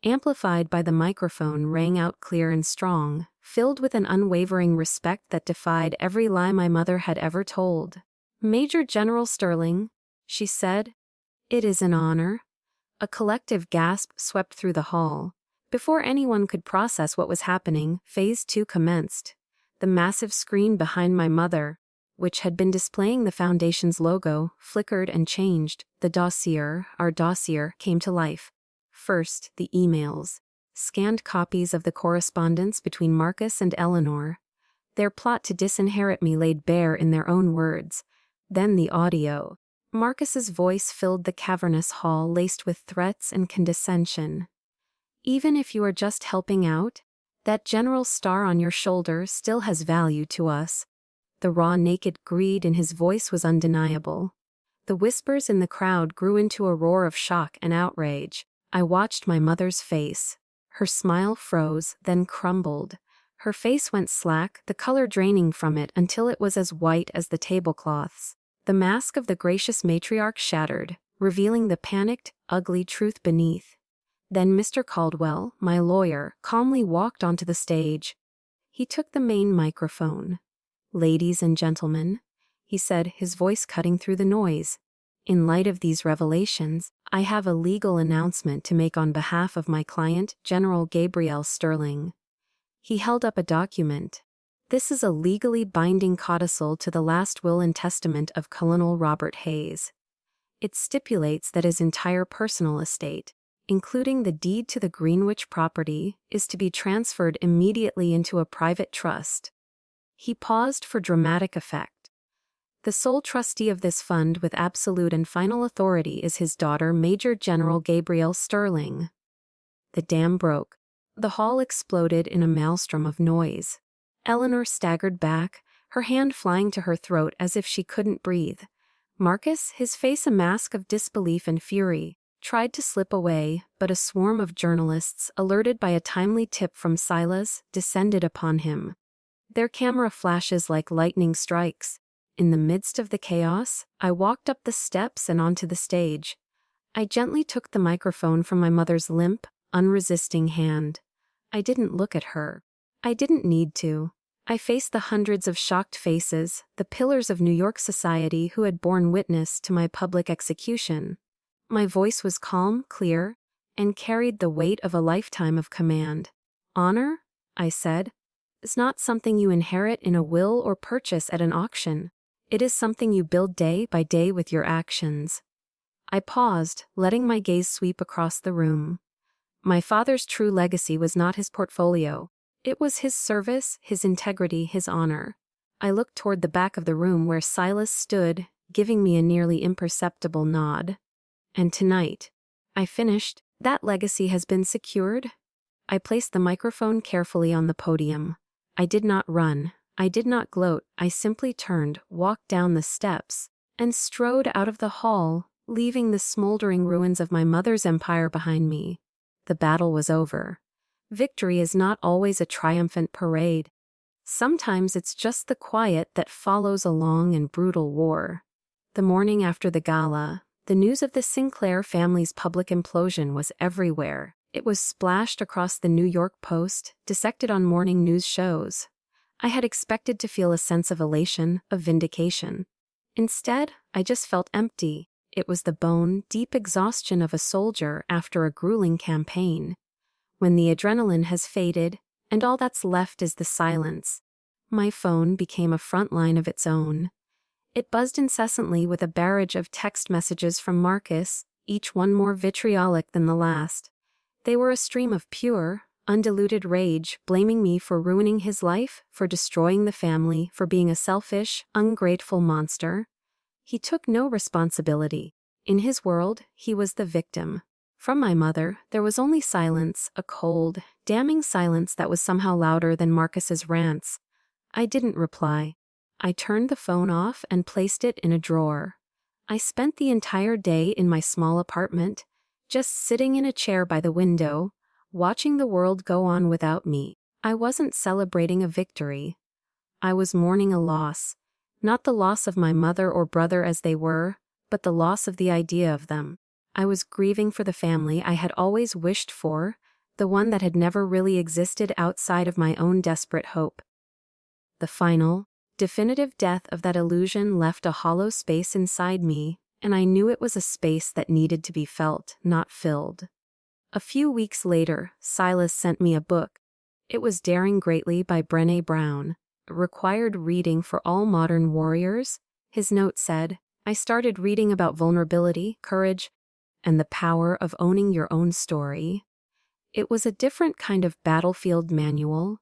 amplified by the microphone, rang out clear and strong, filled with an unwavering respect that defied every lie my mother had ever told. "Major General Sterling," she said, "it is an honor." A collective gasp swept through the hall. Before anyone could process what was happening, Phase 2 commenced. The massive screen behind my mother, which had been displaying the Foundation's logo, flickered and changed. The dossier, our dossier, came to life. First, the emails. Scanned copies of the correspondence between Marcus and Eleanor. Their plot to disinherit me laid bare in their own words. Then the audio. Marcus's voice filled the cavernous hall laced with threats and condescension. "Even if you are just helping out, that general star on your shoulder still has value to us." The raw, naked greed in his voice was undeniable. The whispers in the crowd grew into a roar of shock and outrage. I watched my mother's face. Her smile froze, then crumbled. Her face went slack, the color draining from it until it was as white as the tablecloths. The mask of the gracious matriarch shattered, revealing the panicked, ugly truth beneath. Then Mr. Caldwell, my lawyer, calmly walked onto the stage. He took the main microphone. "Ladies and gentlemen," he said, his voice cutting through the noise. "In light of these revelations, I have a legal announcement to make on behalf of my client, General Gabriel Sterling." He held up a document. "This is a legally binding codicil to the last will and testament of Colonel Robert Hayes. It stipulates that his entire personal estate, including the deed to the Greenwich property, is to be transferred immediately into a private trust." He paused for dramatic effect. "The sole trustee of this fund with absolute and final authority is his daughter, Major General Gabriel Sterling." The dam broke. The hall exploded in a maelstrom of noise. Eleanor staggered back, her hand flying to her throat as if she couldn't breathe. Marcus, his face a mask of disbelief and fury, tried to slip away, but a swarm of journalists, alerted by a timely tip from Silas, descended upon him. Their camera flashes like lightning strikes. In the midst of the chaos, I walked up the steps and onto the stage. I gently took the microphone from my mother's limp, unresisting hand. I didn't look at her. I didn't need to. I faced the hundreds of shocked faces, the pillars of New York society who had borne witness to my public execution. My voice was calm, clear, and carried the weight of a lifetime of command. "Honor," I said, "is not something you inherit in a will or purchase at an auction. It is something you build day by day with your actions." I paused, letting my gaze sweep across the room. My father's true legacy was not his portfolio. It was his service, his integrity, his honor. I looked toward the back of the room where Silas stood, giving me a nearly imperceptible nod. "And tonight," I finished, "that legacy has been secured." I placed the microphone carefully on the podium. I did not run. I did not gloat. I simply turned, walked down the steps, and strode out of the hall, leaving the smoldering ruins of my mother's empire behind me. The battle was over. Victory is not always a triumphant parade. Sometimes it's just the quiet that follows a long and brutal war. The morning after the gala, the news of the Sinclair family's public implosion was everywhere. It was splashed across the New York Post, dissected on morning news shows. I had expected to feel a sense of elation, of vindication. Instead, I just felt empty. It was the bone-deep exhaustion of a soldier after a grueling campaign. when the adrenaline has faded, and all that's left is the silence. My phone became a front line of its own. It buzzed incessantly with a barrage of text messages from Marcus, each one more vitriolic than the last. They were a stream of pure, undiluted rage, blaming me for ruining his life, for destroying the family, for being a selfish, ungrateful monster. He took no responsibility. In his world, he was the victim. From my mother, there was only silence, a cold, damning silence that was somehow louder than Marcus's rants. I didn't reply. I turned the phone off and placed it in a drawer. I spent the entire day in my small apartment, just sitting in a chair by the window, watching the world go on without me. I wasn't celebrating a victory. I was mourning a loss. Not the loss of my mother or brother as they were, but the loss of the idea of them. I was grieving for the family I had always wished for, the one that had never really existed outside of my own desperate hope. The final, definitive death of that illusion left a hollow space inside me, and I knew it was a space that needed to be felt, not filled. A few weeks later, Silas sent me a book. It was Daring Greatly by Brené Brown, required reading for all modern warriors. His note said, I started reading about vulnerability, courage, and the power of owning your own story. It was a different kind of battlefield manual,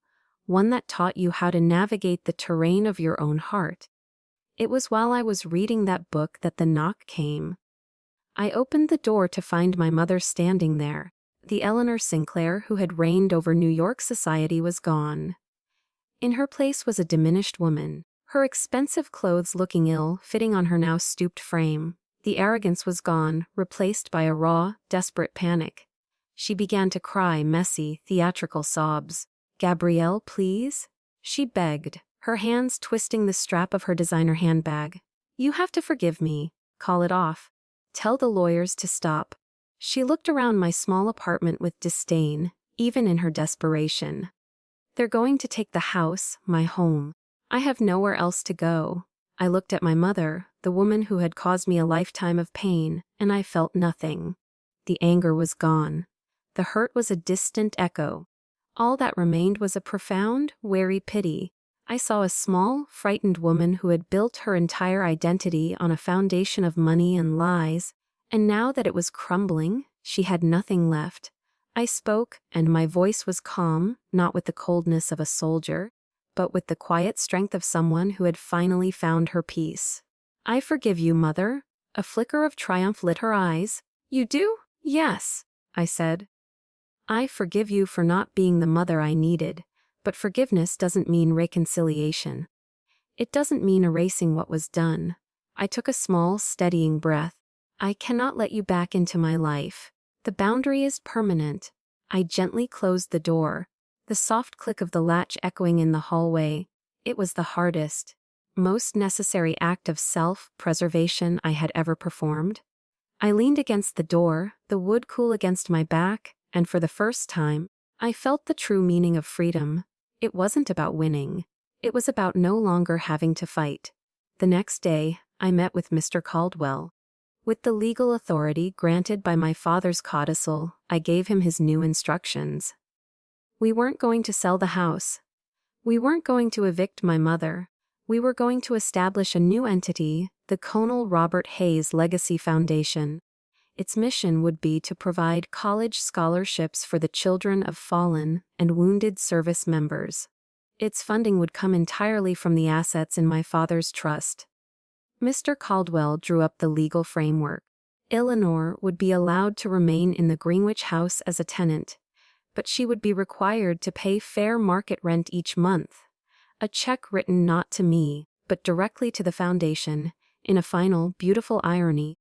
one that taught you how to navigate the terrain of your own heart. It was while I was reading that book that the knock came. I opened the door to find my mother standing there. The Eleanor Sinclair who had reigned over New York society was gone. In her place was a diminished woman, her expensive clothes looking ill-fitting on her now stooped frame. The arrogance was gone, replaced by a raw, desperate panic. She began to cry messy, theatrical sobs. Gabrielle, please? She begged, her hands twisting the strap of her designer handbag. You have to forgive me. Call it off. Tell the lawyers to stop. She looked around my small apartment with disdain, even in her desperation. They're going to take the house, my home. I have nowhere else to go. I looked at my mother, the woman who had caused me a lifetime of pain, and I felt nothing. The anger was gone. The hurt was a distant echo. All that remained was a profound, wary pity. I saw a small, frightened woman who had built her entire identity on a foundation of money and lies, and now that it was crumbling, she had nothing left. I spoke, and my voice was calm, not with the coldness of a soldier, but with the quiet strength of someone who had finally found her peace. I forgive you, Mother. A flicker of triumph lit her eyes. You do? Yes, I said. I forgive you for not being the mother I needed, but forgiveness doesn't mean reconciliation. It doesn't mean erasing what was done. I took a small, steadying breath. I cannot let you back into my life. The boundary is permanent. I gently closed the door, the soft click of the latch echoing in the hallway. It was the hardest, most necessary act of self-preservation I had ever performed. I leaned against the door, the wood cool against my back, and for the first time, I felt the true meaning of freedom. It wasn't about winning. It was about no longer having to fight. The next day, I met with Mr. Caldwell. With the legal authority granted by my father's codicil, I gave him his new instructions. We weren't going to sell the house. We weren't going to evict my mother. We were going to establish a new entity, the Colonel Robert Hayes Legacy Foundation. Its mission would be to provide college scholarships for the children of fallen and wounded service members. Its funding would come entirely from the assets in my father's trust. Mr. Caldwell drew up the legal framework. Eleanor would be allowed to remain in the Greenwich house as a tenant, but she would be required to pay fair market rent each month. A check written not to me, but directly to the foundation. In a final, beautiful irony,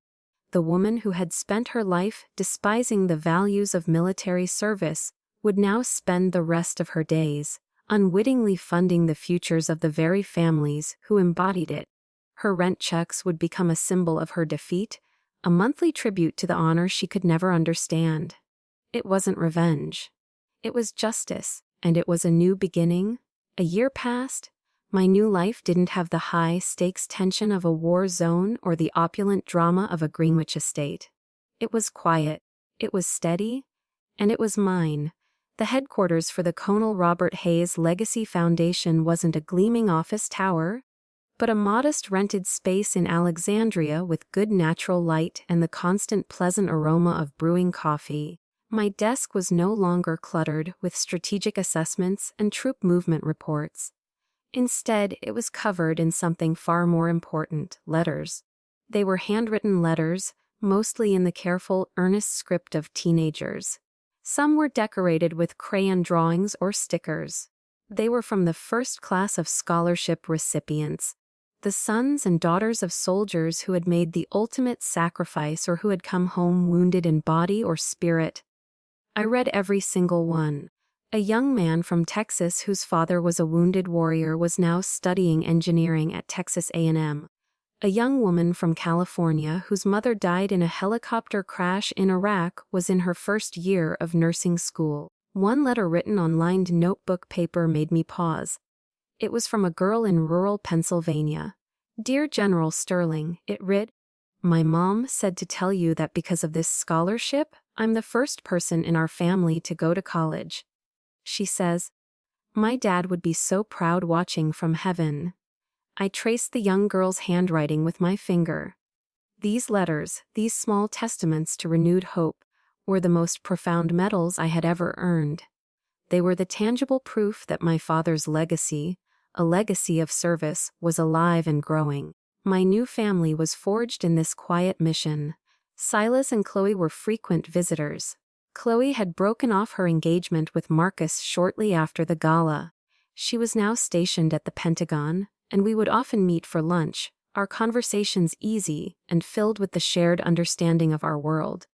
the woman who had spent her life despising the values of military service would now spend the rest of her days unwittingly funding the futures of the very families who embodied it. Her rent checks would become a symbol of her defeat, a monthly tribute to the honor she could never understand. It wasn't revenge. It was justice, and it was a new beginning. A year passed. My new life didn't have the high-stakes tension of a war zone or the opulent drama of a Greenwich estate. It was quiet, it was steady, and it was mine. The headquarters for the Colonel Robert Hayes Legacy Foundation wasn't a gleaming office tower, but a modest rented space in Alexandria with good natural light and the constant pleasant aroma of brewing coffee. My desk was no longer cluttered with strategic assessments and troop movement reports. Instead, it was covered in something far more important: letters. They were handwritten letters, mostly in the careful, earnest script of teenagers. Some were decorated with crayon drawings or stickers. They were from the first class of scholarship recipients, the sons and daughters of soldiers who had made the ultimate sacrifice or who had come home wounded in body or spirit. I read every single one. A young man from Texas whose father was a wounded warrior was now studying engineering at Texas A&M. A young woman from California whose mother died in a helicopter crash in Iraq was in her first year of nursing school. One letter written on lined notebook paper made me pause. It was from a girl in rural Pennsylvania. "Dear General Sterling," it read, "my mom said to tell you that because of this scholarship, I'm the first person in our family to go to college. She says, my dad would be so proud watching from heaven." I traced the young girl's handwriting with my finger. These letters, these small testaments to renewed hope, were the most profound medals I had ever earned. They were the tangible proof that my father's legacy, a legacy of service, was alive and growing. My new family was forged in this quiet mission. Silas and Chloe were frequent visitors. Chloe had broken off her engagement with Marcus shortly after the gala. She was now stationed at the Pentagon, and we would often meet for lunch, our conversations easy and filled with the shared understanding of our world.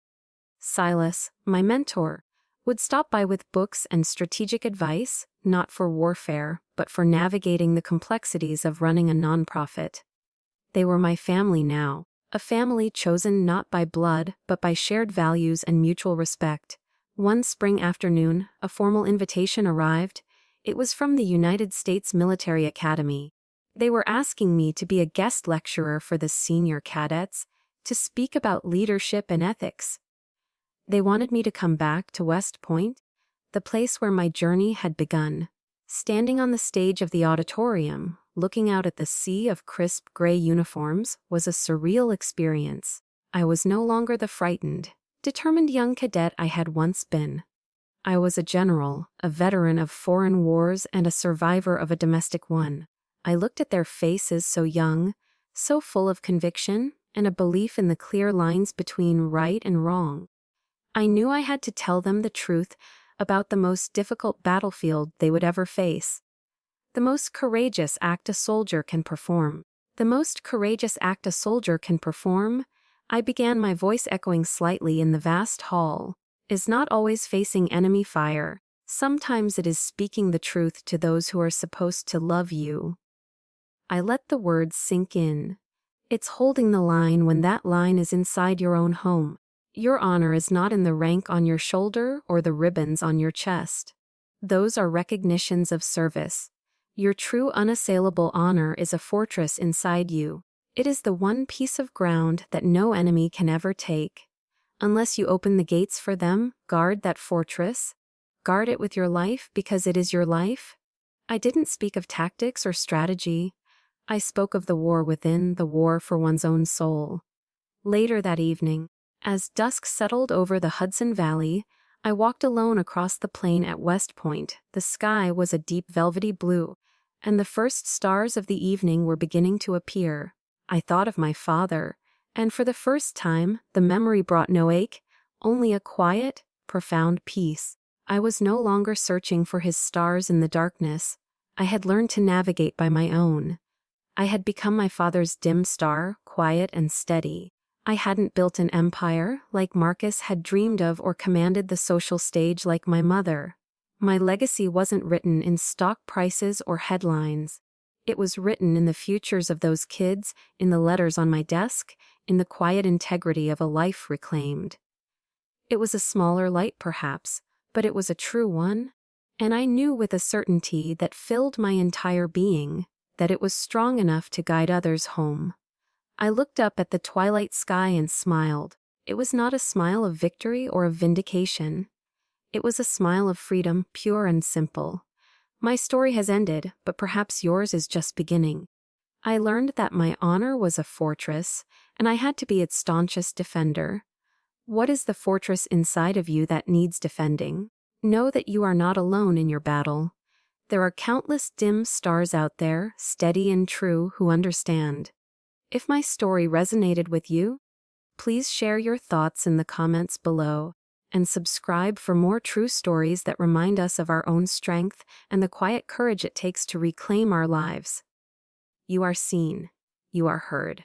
Silas, my mentor, would stop by with books and strategic advice, not for warfare, but for navigating the complexities of running a nonprofit. They were my family now, a family chosen not by blood, but by shared values and mutual respect. One spring afternoon, a formal invitation arrived. It was from the United States Military Academy. They were asking me to be a guest lecturer for the senior cadets, to speak about leadership and ethics. They wanted me to come back to West Point, the place where my journey had begun. Standing on the stage of the auditorium, looking out at the sea of crisp gray uniforms, was a surreal experience. I was no longer the frightened, determined young cadet I had once been. I was a general, a veteran of foreign wars and a survivor of a domestic one. I looked at their faces so young, so full of conviction, and a belief in the clear lines between right and wrong. I knew I had to tell them the truth about the most difficult battlefield they would ever face. The most courageous act a soldier can perform. The most courageous act a soldier can perform, I began, my voice echoing slightly in the vast hall, is not always facing enemy fire. Sometimes it is speaking the truth to those who are supposed to love you. I let the words sink in. It's holding the line when that line is inside your own home. Your honor is not in the rank on your shoulder or the ribbons on your chest. Those are recognitions of service. Your true unassailable honor is a fortress inside you. It is the one piece of ground that no enemy can ever take. Unless you open the gates for them, guard that fortress. Guard it with your life because it is your life. I didn't speak of tactics or strategy. I spoke of the war within, the war for one's own soul. Later that evening, as dusk settled over the Hudson Valley, I walked alone across the plain at West Point. The sky was a deep velvety blue, and the first stars of the evening were beginning to appear. I thought of my father, and for the first time, the memory brought no ache, only a quiet, profound peace. I was no longer searching for his stars in the darkness. I had learned to navigate by my own. I had become my father's dim star, quiet and steady. I hadn't built an empire like Marcus had dreamed of or commanded the social stage like my mother. My legacy wasn't written in stock prices or headlines. It was written in the futures of those kids, in the letters on my desk, in the quiet integrity of a life reclaimed. It was a smaller light perhaps, but it was a true one, and I knew with a certainty that filled my entire being that it was strong enough to guide others home. I looked up at the twilight sky and smiled. It was not a smile of victory or of vindication. It was a smile of freedom, pure and simple. My story has ended, but perhaps yours is just beginning. I learned that my honor was a fortress, and I had to be its staunchest defender. What is the fortress inside of you that needs defending? Know that you are not alone in your battle. There are countless dim stars out there, steady and true, who understand. If my story resonated with you, please share your thoughts in the comments below, and subscribe for more true stories that remind us of our own strength and the quiet courage it takes to reclaim our lives. You are seen. You are heard.